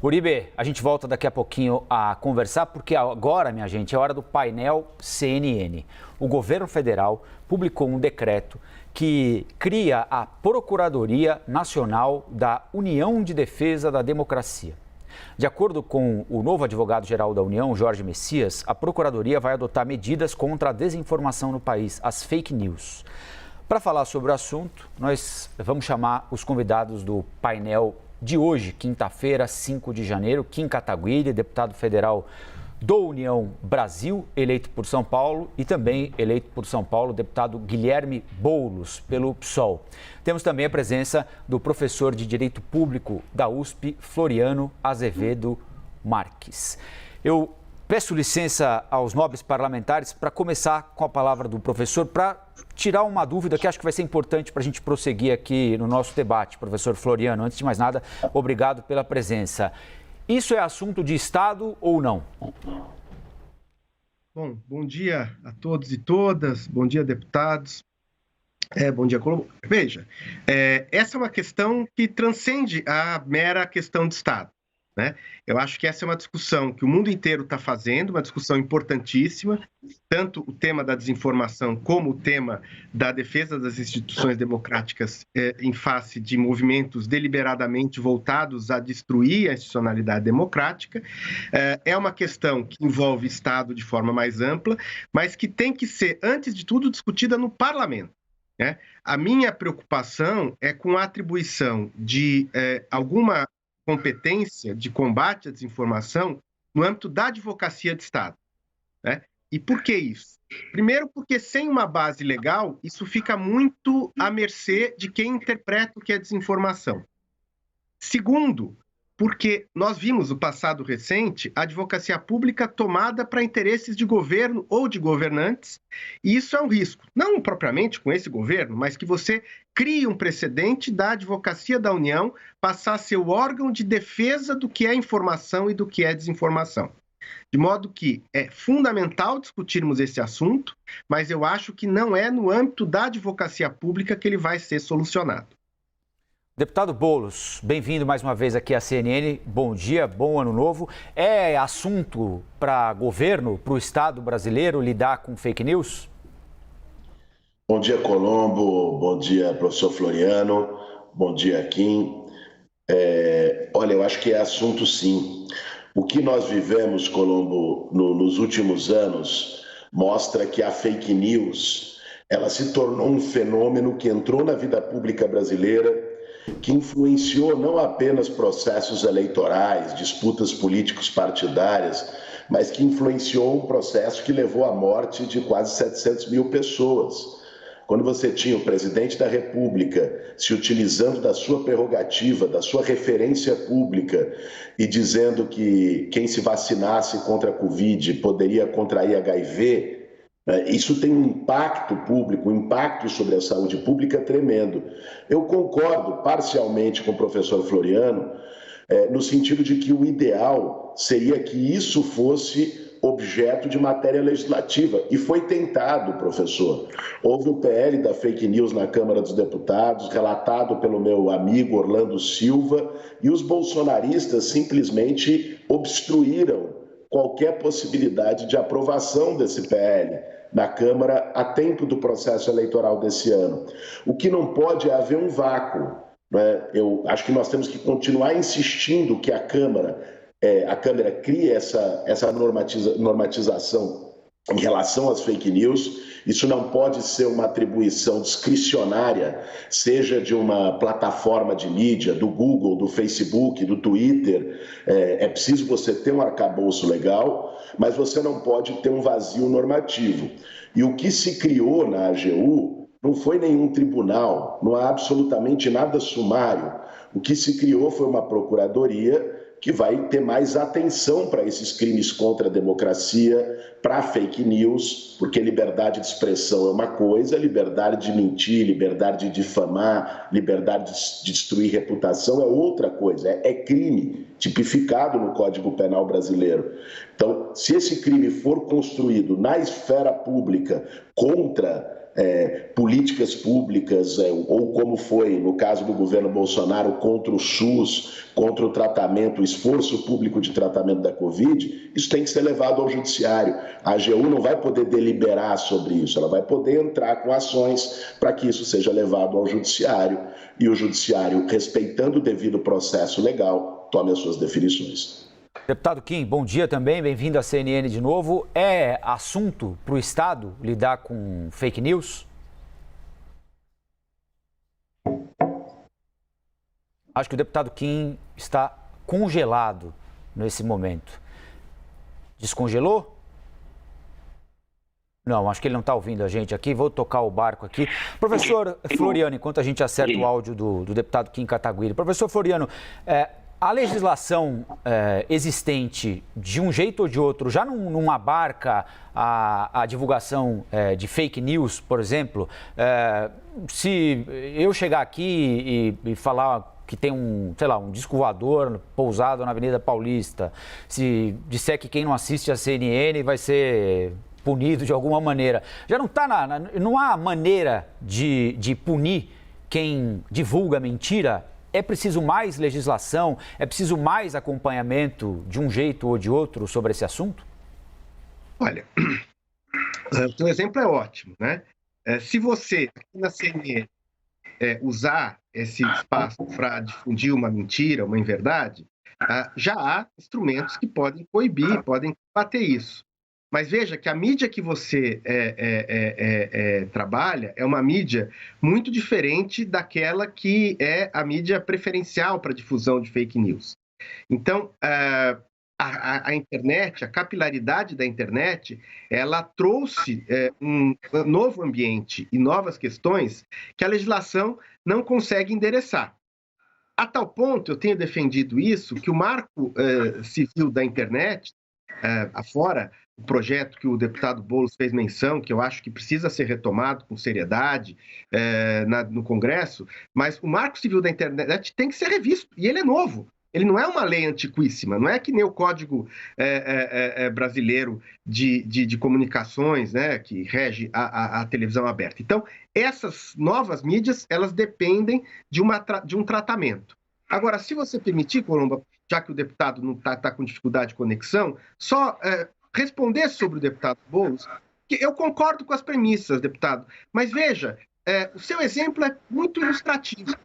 Uribe, a gente volta daqui a pouquinho a conversar, porque agora, minha gente, é hora do painel CNN. O governo federal publicou um decreto que cria a Procuradoria Nacional da União de Defesa da Democracia. De acordo com o novo advogado-geral da União, Jorge Messias, a Procuradoria vai adotar medidas contra a desinformação no país, as fake news. Para falar sobre o assunto, nós vamos chamar os convidados do painel de hoje, quinta-feira, 5 de janeiro, Kim Kataguiri, deputado federal do União Brasil, eleito por São Paulo, e também eleito por São Paulo, deputado Guilherme Boulos, pelo PSOL. Temos também a presença do professor de Direito Público da USP, Floriano Azevedo Marques. Eu peço licença aos nobres parlamentares para começar com a palavra do professor, para tirar uma dúvida que acho que vai ser importante para a gente prosseguir aqui no nosso debate, professor Floriano. Antes de mais nada, obrigado pela presença. Isso é assunto de Estado ou não? Bom dia a todos e todas, bom dia, deputados, bom dia, Colombo. Veja, essa é uma questão que transcende a mera questão de Estado, né? Eu acho que essa é uma discussão que o mundo inteiro está fazendo, uma discussão importantíssima, tanto o tema da desinformação como o tema da defesa das instituições democráticas em face de movimentos deliberadamente voltados a destruir a institucionalidade democrática. É uma questão que envolve Estado de forma mais ampla, mas que tem que ser, antes de tudo, discutida no parlamento, né? A minha preocupação é com a atribuição de alguma competência de combate à desinformação no âmbito da advocacia de Estado, né? E por que isso? Primeiro, porque sem uma base legal, isso fica muito à mercê de quem interpreta o que é desinformação. Segundo, porque nós vimos no passado recente a advocacia pública tomada para interesses de governo ou de governantes, e isso é um risco, não propriamente com esse governo, mas que você crie um precedente da advocacia da União passar a ser o órgão de defesa do que é informação e do que é desinformação. De modo que é fundamental discutirmos esse assunto, mas eu acho que não é no âmbito da advocacia pública que ele vai ser solucionado. Deputado Boulos, bem-vindo mais uma vez aqui à CNN. Bom dia, bom ano novo. É assunto para governo, para o Estado brasileiro lidar com fake news? Bom dia, Colombo. Bom dia, professor Floriano. Bom dia, Kim. Olha, eu acho que é assunto sim. O que nós vivemos, Colombo, nos últimos anos mostra que a fake news ela se tornou um fenômeno que entrou na vida pública brasileira, que influenciou não apenas processos eleitorais, disputas políticos partidárias, mas que influenciou um processo que levou à morte de quase 700 mil pessoas. Quando você tinha o presidente da República se utilizando da sua prerrogativa, da sua referência pública e dizendo que quem se vacinasse contra a Covid poderia contrair HIV, isso tem um impacto público, um impacto sobre a saúde pública tremendo. Eu concordo parcialmente com o professor Floriano, no sentido de que o ideal seria que isso fosse objeto de matéria legislativa. E foi tentado, professor. Houve o PL da fake news na Câmara dos Deputados, relatado pelo meu amigo Orlando Silva, e os bolsonaristas simplesmente obstruíram qualquer possibilidade de aprovação desse PL na Câmara a tempo do processo eleitoral desse ano. O que não pode é haver um vácuo, né? Eu acho que nós temos que continuar insistindo que a Câmara crie essa normatização em relação às fake news. Isso não pode ser uma atribuição discricionária, seja de uma plataforma de mídia, do Google, do Facebook, do Twitter. É preciso você ter um arcabouço legal, mas você não pode ter um vazio normativo. E o que se criou na AGU não foi nenhum tribunal, não há absolutamente nada sumário. O que se criou foi uma procuradoria que vai ter mais atenção para esses crimes contra a democracia, para fake news, porque liberdade de expressão é uma coisa, liberdade de mentir, liberdade de difamar, liberdade de destruir reputação é outra coisa, é crime tipificado no Código Penal brasileiro. Então, se esse crime for construído na esfera pública contra políticas públicas, ou como foi no caso do governo Bolsonaro contra o SUS, contra o tratamento, o esforço público de tratamento da Covid, isso tem que ser levado ao judiciário. A AGU não vai poder deliberar sobre isso, ela vai poder entrar com ações para que isso seja levado ao judiciário e o judiciário, respeitando o devido processo legal, tome as suas definições. Deputado Kim, bom dia também, bem-vindo à CNN de novo. É assunto para o Estado lidar com fake news? Acho que o deputado Kim está congelado nesse momento. Descongelou? Não, acho que ele não está ouvindo a gente aqui. Vou tocar o barco aqui. Professor Floriano, enquanto a gente acerta o áudio do deputado Kim Kataguiri. Professor Floriano, a legislação existente, de um jeito ou de outro, já não abarca a divulgação de fake news, por exemplo? Se eu chegar aqui e falar que tem um disco voador pousado na Avenida Paulista, se disser que quem não assiste a CNN vai ser punido de alguma maneira, já não há maneira de punir quem divulga mentira? É preciso mais legislação? É preciso mais acompanhamento de um jeito ou de outro sobre esse assunto? Olha, o teu exemplo é ótimo, né? Se você, aqui na CNN, usar esse espaço para difundir uma mentira, uma inverdade, já há instrumentos que podem coibir, podem combater isso. Mas veja que a mídia que você trabalha é uma mídia muito diferente daquela que é a mídia preferencial para difusão de fake news. Então, a internet, a capilaridade da internet, ela trouxe um novo ambiente e novas questões que a legislação não consegue endereçar. A tal ponto, eu tenho defendido isso, que o marco civil da internet, afora o projeto que o deputado Boulos fez menção, que eu acho que precisa ser retomado com seriedade no Congresso, mas o Marco Civil da Internet tem que ser revisto, e ele é novo. Ele não é uma lei antiquíssima, não é que nem o Código Brasileiro de Comunicações, né, que rege a televisão aberta. Então, essas novas mídias, elas dependem de um tratamento. Agora, se você permitir, Colombo, já que o deputado não está com dificuldade de conexão, só responder sobre o deputado Boulos, que eu concordo com as premissas, deputado, mas veja, o seu exemplo é muito ilustrativo.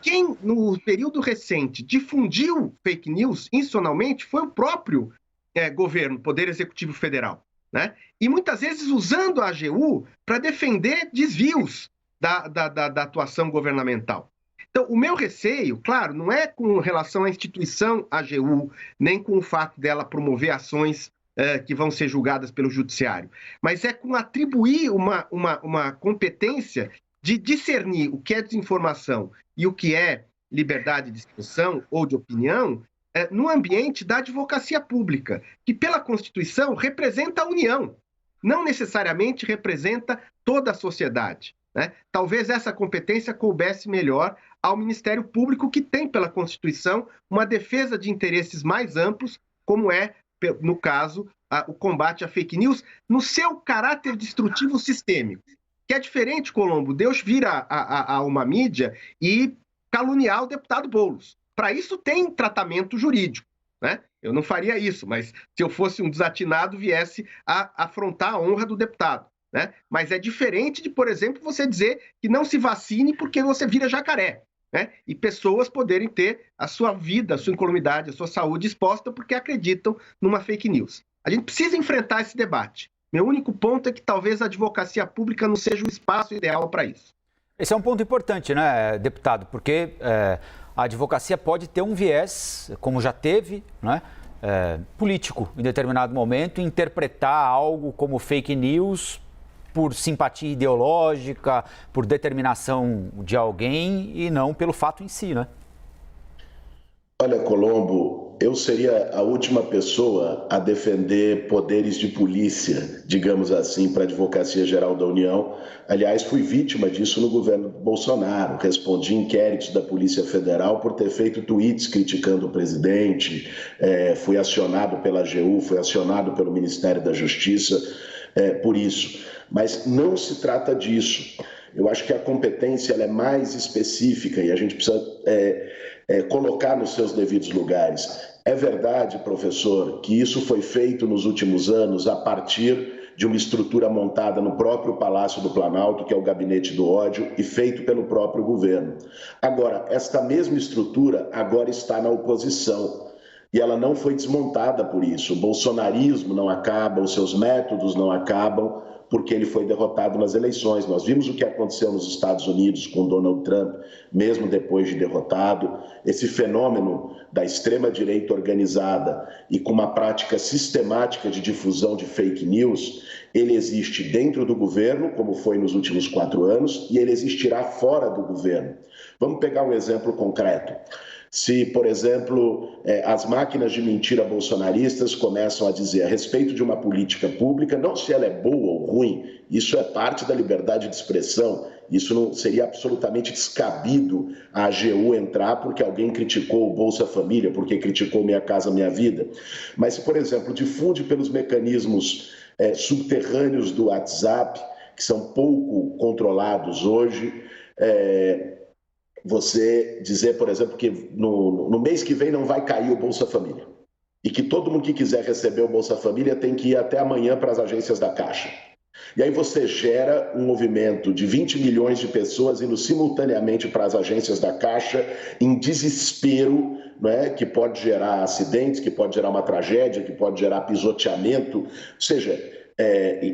Quem, no período recente, difundiu fake news institucionalmente foi o próprio governo, Poder Executivo Federal, né? E muitas vezes usando a AGU para defender desvios da atuação governamental. Então, o meu receio, claro, não é com relação à instituição AGU, nem com o fato dela promover ações que vão ser julgadas pelo judiciário, mas é com atribuir uma competência de discernir o que é desinformação e o que é liberdade de expressão ou de opinião no ambiente da advocacia pública, que pela Constituição representa a União, não necessariamente representa toda a sociedade, né? Talvez essa competência coubesse melhor ao Ministério Público, que tem pela Constituição uma defesa de interesses mais amplos, como é, no caso, o combate à fake news, no seu caráter destrutivo sistêmico. Que é diferente, Colombo, Deus vir a uma mídia e caluniar o deputado Boulos. Para isso tem tratamento jurídico, né? Eu não faria isso, mas se eu fosse um desatinado, viesse a afrontar a honra do deputado, né? Mas é diferente de, por exemplo, você dizer que não se vacine porque você vira jacaré, né? E pessoas poderem ter a sua vida, a sua incolumidade, a sua saúde exposta porque acreditam numa fake news. A gente precisa enfrentar esse debate. Meu único ponto é que talvez a advocacia pública não seja o espaço ideal para isso. Esse é um ponto importante, né, deputado? Porque a advocacia pode ter um viés, como já teve, né, político em determinado momento, interpretar algo como fake news por simpatia ideológica, por determinação de alguém e não pelo fato em si, né? Olha, Colombo, eu seria a última pessoa a defender poderes de polícia, digamos assim, para a Advocacia Geral da União. Aliás, fui vítima disso no governo Bolsonaro. Respondi inquéritos da Polícia Federal por ter feito tweets criticando o presidente, fui acionado pela AGU, fui acionado pelo Ministério da Justiça. por isso. Mas não se trata disso. Eu acho que a competência ela é mais específica e a gente precisa colocar nos seus devidos lugares. É verdade, professor, que isso foi feito nos últimos anos a partir de uma estrutura montada no próprio Palácio do Planalto, que é o Gabinete do Ódio, e feito pelo próprio governo. Agora, esta mesma estrutura agora está na oposição. E ela não foi desmontada por isso. O bolsonarismo não acaba, os seus métodos não acabam, porque ele foi derrotado nas eleições. Nós vimos o que aconteceu nos Estados Unidos com Donald Trump, mesmo depois de derrotado. Esse fenômeno da extrema-direita organizada e com uma prática sistemática de difusão de fake news, ele existe dentro do governo, como foi nos últimos 4 anos, e ele existirá fora do governo. Vamos pegar um exemplo concreto. Se, por exemplo, as máquinas de mentira bolsonaristas começam a dizer a respeito de uma política pública, não se ela é boa ou ruim, isso é parte da liberdade de expressão, isso não seria absolutamente descabido a AGU entrar porque alguém criticou o Bolsa Família, porque criticou Minha Casa Minha Vida. Mas se, por exemplo, difunde pelos mecanismos subterrâneos do WhatsApp, que são pouco controlados hoje, você dizer, por exemplo, que no mês que vem não vai cair o Bolsa Família e que todo mundo que quiser receber o Bolsa Família tem que ir até amanhã para as agências da Caixa. E aí você gera um movimento de 20 milhões de pessoas indo simultaneamente para as agências da Caixa em desespero, não é? Que pode gerar acidentes, que pode gerar uma tragédia, que pode gerar pisoteamento, ou seja...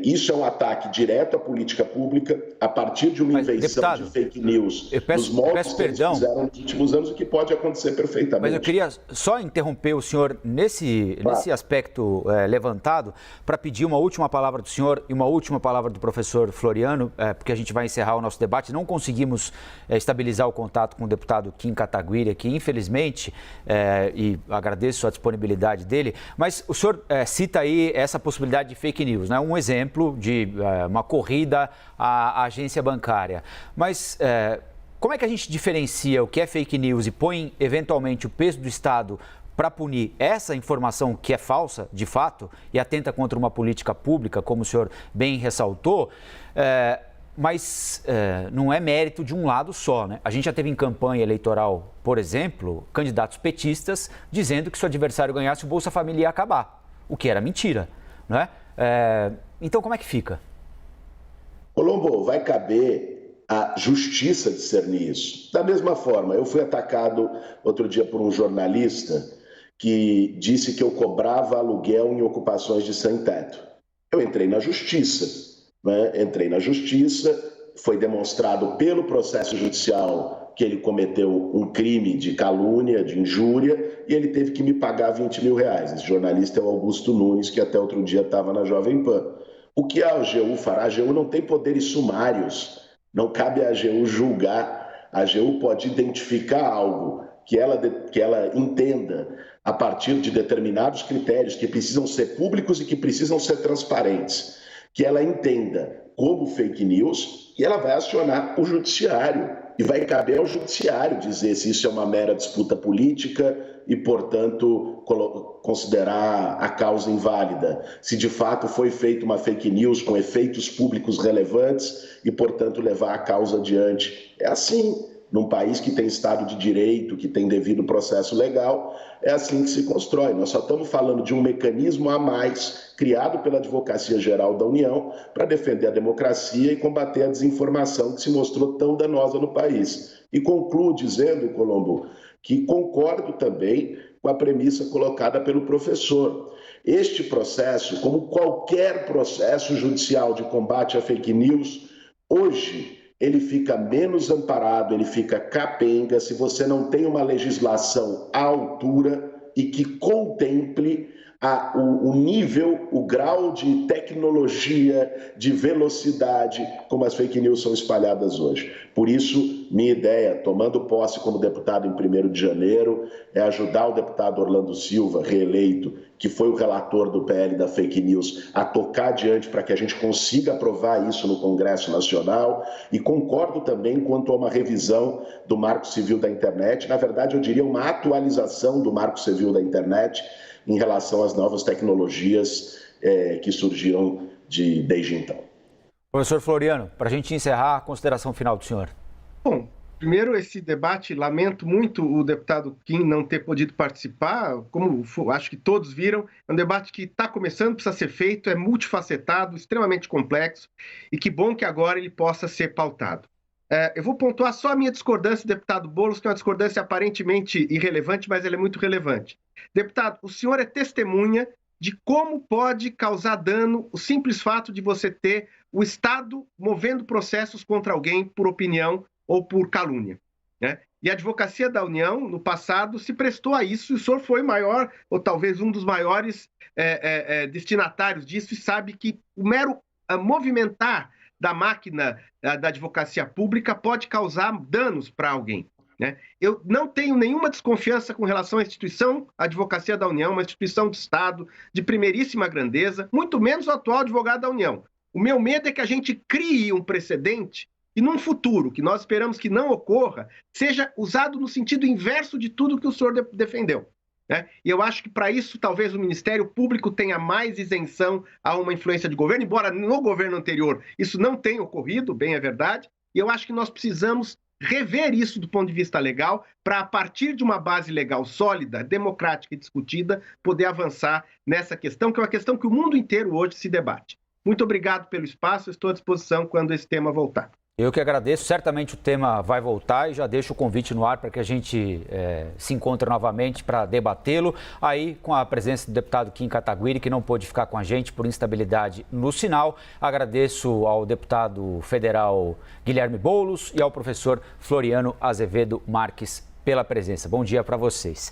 isso é um ataque direto à política pública a partir de uma invenção de fake news nos moldes que eles fizeram nos últimos anos, o que pode acontecer perfeitamente. Mas eu queria só interromper o senhor nesse aspecto levantado para pedir uma última palavra do senhor e uma última palavra do professor Floriano, porque a gente vai encerrar o nosso debate. Não conseguimos estabilizar o contato com o deputado Kim Kataguiri, que infelizmente, e agradeço a disponibilidade dele, mas o senhor cita aí essa possibilidade de fake news. Um exemplo de uma corrida à agência bancária. Mas como é que a gente diferencia o que é fake news e põe, eventualmente, o peso do Estado para punir essa informação que é falsa, de fato, e atenta contra uma política pública, como o senhor bem ressaltou, mas não é mérito de um lado só, né? A gente já teve em campanha eleitoral, por exemplo, candidatos petistas dizendo que se o adversário ganhasse, o Bolsa Família ia acabar, o que era mentira, não é? Então, como é que fica? Colombo, vai caber à justiça discernir isso. Da mesma forma, eu fui atacado outro dia por um jornalista que disse que eu cobrava aluguel em ocupações de sem-teto. Eu entrei na justiça, né? Foi demonstrado pelo processo judicial que ele cometeu um crime de calúnia, de injúria, e ele teve que me pagar 20 mil reais. Esse jornalista é o Augusto Nunes, que até outro dia estava na Jovem Pan. O que a AGU fará? A AGU não tem poderes sumários, não cabe à AGU julgar. A AGU pode identificar algo que ela entenda a partir de determinados critérios que precisam ser públicos e que precisam ser transparentes, que ela entenda como fake news e ela vai acionar o judiciário. E vai caber ao judiciário dizer se isso é uma mera disputa política e, portanto, considerar a causa inválida. Se de fato foi feita uma fake news com efeitos públicos relevantes e, portanto, levar a causa adiante. É assim. Num país que tem Estado de Direito, que tem devido processo legal, é assim que se constrói. Nós só estamos falando de um mecanismo a mais criado pela Advocacia Geral da União para defender a democracia e combater a desinformação que se mostrou tão danosa no país. E concluo dizendo, Colombo, que concordo também com a premissa colocada pelo professor. Este processo, como qualquer processo judicial de combate à fake news, hoje ele fica menos amparado, ele fica capenga se você não tem uma legislação à altura e que contemple o nível, o grau de tecnologia, de velocidade, como as fake news são espalhadas hoje. Por isso, minha ideia, tomando posse como deputado em 1º de janeiro, é ajudar o deputado Orlando Silva, reeleito, que foi o relator do PL da fake news, a tocar adiante para que a gente consiga aprovar isso no Congresso Nacional. E concordo também quanto a uma revisão do Marco Civil da Internet, na verdade eu diria uma atualização do Marco Civil da Internet, em relação às novas tecnologias que surgiram desde então. Professor Floriano, para a gente encerrar, a consideração final do senhor. Bom, primeiro esse debate, lamento muito o deputado Kim não ter podido participar, como acho que todos viram, é um debate que está começando, precisa ser feito, é multifacetado, extremamente complexo, e que bom que agora ele possa ser pautado. Eu vou pontuar só a minha discordância, deputado Boulos, que é uma discordância aparentemente irrelevante, mas ela é muito relevante. Deputado, o senhor é testemunha de como pode causar dano o simples fato de você ter o Estado movendo processos contra alguém por opinião ou por calúnia, né? E a Advocacia da União, no passado, se prestou a isso, e o senhor foi maior, ou talvez um dos maiores destinatários disso, e sabe que o mero movimentar da máquina da advocacia pública pode causar danos para alguém, né? Eu não tenho nenhuma desconfiança com relação à instituição Advocacia da União, uma instituição de Estado de primeiríssima grandeza, muito menos o atual advogado da União. O meu medo é que a gente crie um precedente e num futuro, que nós esperamos que não ocorra, seja usado no sentido inverso de tudo que o senhor defendeu, né? E eu acho que para isso talvez o Ministério Público tenha mais isenção a uma influência de governo, embora no governo anterior isso não tenha ocorrido, bem é verdade, e eu acho que nós precisamos rever isso do ponto de vista legal, para a partir de uma base legal sólida, democrática e discutida, poder avançar nessa questão, que é uma questão que o mundo inteiro hoje se debate. Muito obrigado pelo espaço, estou à disposição quando esse tema voltar. Eu que agradeço, certamente o tema vai voltar e já deixo o convite no ar para que a gente se encontre novamente para debatê-lo, aí com a presença do deputado Kim Kataguiri, que não pôde ficar com a gente por instabilidade no sinal. Agradeço ao deputado federal Guilherme Boulos e ao professor Floriano Azevedo Marques pela presença. Bom dia para vocês.